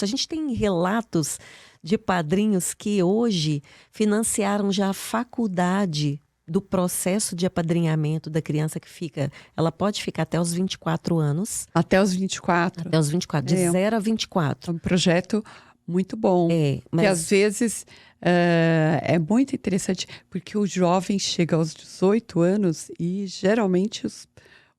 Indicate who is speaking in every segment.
Speaker 1: A gente tem relatos de padrinhos que hoje financiaram já a faculdade do processo de apadrinhamento da criança que fica. Ela pode ficar até os 24 anos.
Speaker 2: Até os 24.
Speaker 1: Até os 24, de 0 a 24.
Speaker 2: É um projeto muito bom.
Speaker 1: Mas...
Speaker 2: Que às vezes é muito interessante, porque o jovem chega aos 18 anos e geralmente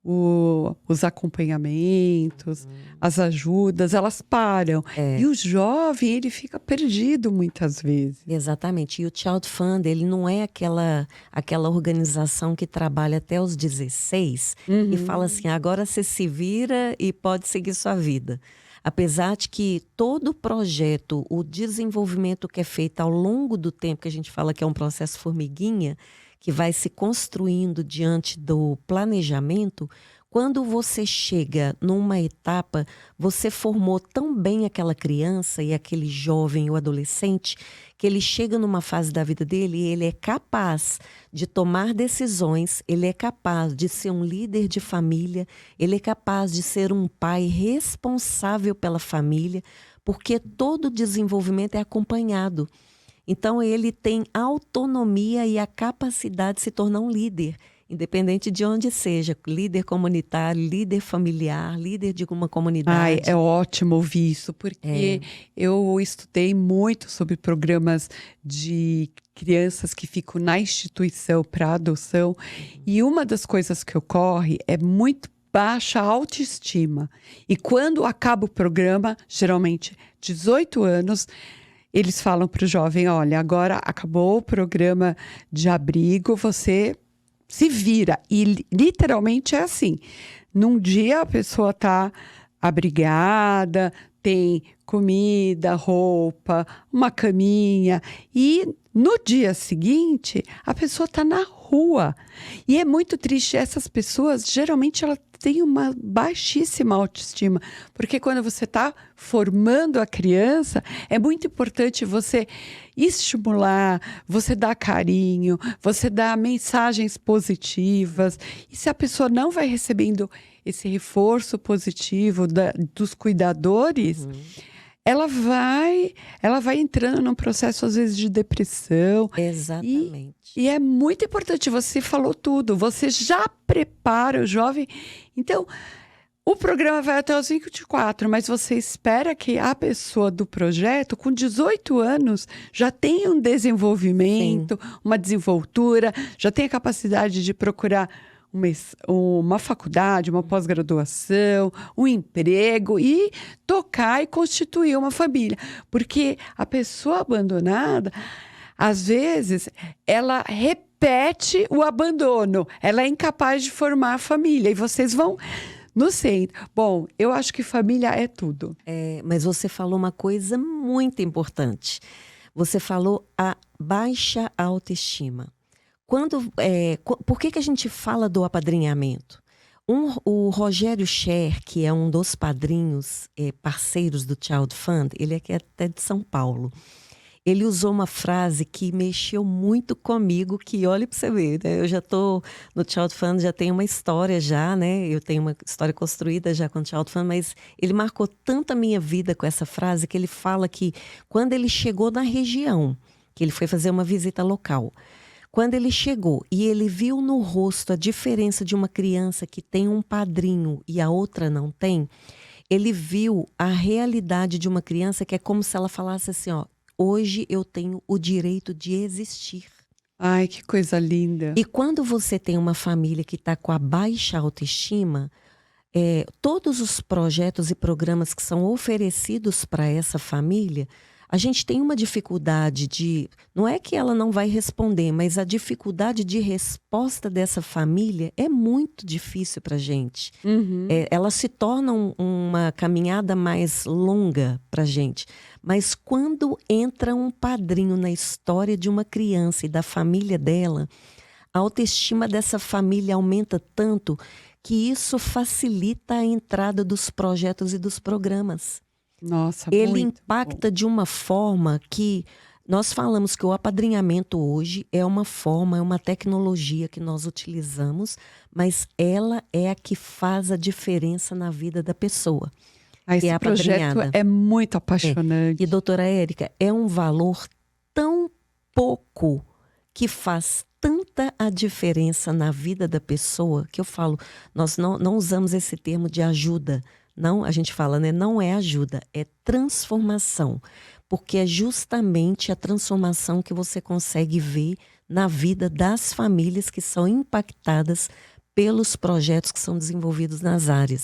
Speaker 2: os acompanhamentos, as ajudas, elas param. E o jovem, ele fica perdido muitas vezes.
Speaker 1: Exatamente. E o Child Fund, ele não é aquela organização que trabalha até os 16 e fala assim, agora você se vira e pode seguir sua vida. Apesar de que todo o projeto, o desenvolvimento que é feito ao longo do tempo, que a gente fala que é um processo formiguinha, que vai se construindo diante do planejamento, quando você chega numa etapa, você formou tão bem aquela criança e aquele jovem ou adolescente, que ele chega numa fase da vida dele e ele é capaz de tomar decisões, ele é capaz de ser um líder de família, ele é capaz de ser um pai responsável pela família, porque todo o desenvolvimento é acompanhado. Então, ele tem autonomia e a capacidade de se tornar um líder, independente de onde seja, líder comunitário, líder familiar, líder de uma comunidade.
Speaker 2: É ótimo ouvir isso, porque eu estudei muito sobre programas de crianças que ficam na instituição para adoção, e uma das coisas que ocorre é muito baixa autoestima. E quando acaba o programa, geralmente 18 anos, eles falam para o jovem, olha, agora acabou o programa de abrigo, você se vira. E literalmente é assim. Num dia a pessoa está abrigada, tem comida, roupa, uma caminha. E no dia seguinte, a pessoa está na rua. E é muito triste. Essas pessoas, geralmente, elas têm uma baixíssima autoestima. Porque quando você está formando a criança, é muito importante você estimular, você dar carinho, você dar mensagens positivas. E se a pessoa não vai recebendo esse reforço positivo dos cuidadores, ela vai entrando num processo, às vezes, de depressão.
Speaker 1: Exatamente.
Speaker 2: E é muito importante, você falou tudo, você já prepara o jovem. Então, o programa vai até os 24, mas você espera que a pessoa do projeto, com 18 anos, já tenha um desenvolvimento, uma desenvoltura, já tenha capacidade de procurar uma faculdade, uma pós-graduação, um emprego e tocar e constituir uma família. Porque a pessoa abandonada, às vezes, ela repete o abandono, ela é incapaz de formar a família e vocês vão no centro. Bom, eu acho que família é tudo.
Speaker 1: Mas você falou uma coisa muito importante. Você falou a baixa autoestima. Por que a gente fala do apadrinhamento? O Rogério Scher, que é um dos padrinhos parceiros do Child Fund, ele é até de São Paulo. Ele usou uma frase que mexeu muito comigo, que olha para você ver, né? Eu já estou no Child Fund, já tenho uma história já, né? Eu tenho uma história construída já com o Child Fund, mas ele marcou tanto a minha vida com essa frase que ele fala que quando ele chegou na região, que ele foi fazer uma visita local, quando ele chegou e ele viu no rosto a diferença de uma criança que tem um padrinho e a outra não tem, ele viu a realidade de uma criança que é como se ela falasse assim, ó, hoje eu tenho o direito de existir.
Speaker 2: Ai, que coisa linda.
Speaker 1: E quando você tem uma família que está com a baixa autoestima, todos os projetos e programas que são oferecidos para essa família, a gente tem uma dificuldade de... Não é que ela não vai responder, mas a dificuldade de resposta dessa família é muito difícil para a gente. Ela se torna uma caminhada mais longa para a gente. Mas quando entra um padrinho na história de uma criança e da família dela, a autoestima dessa família aumenta tanto que isso facilita a entrada dos projetos e dos programas.
Speaker 2: Nossa,
Speaker 1: ele
Speaker 2: muito
Speaker 1: impacta
Speaker 2: bom.
Speaker 1: de uma forma que nós falamos que o apadrinhamento hoje é uma forma, é uma tecnologia que nós utilizamos, mas ela é a que faz a diferença na vida da pessoa.
Speaker 2: Esse
Speaker 1: é a
Speaker 2: projeto
Speaker 1: apadrinhada.
Speaker 2: é muito apaixonante.
Speaker 1: E, doutora Érica, é um valor tão pouco que faz tanta a diferença na vida da pessoa, que eu falo, nós não usamos esse termo de ajuda. Não, a gente fala, né? Não é ajuda, é transformação. Porque é justamente a transformação que você consegue ver na vida das famílias que são impactadas pelos projetos que são desenvolvidos nas áreas.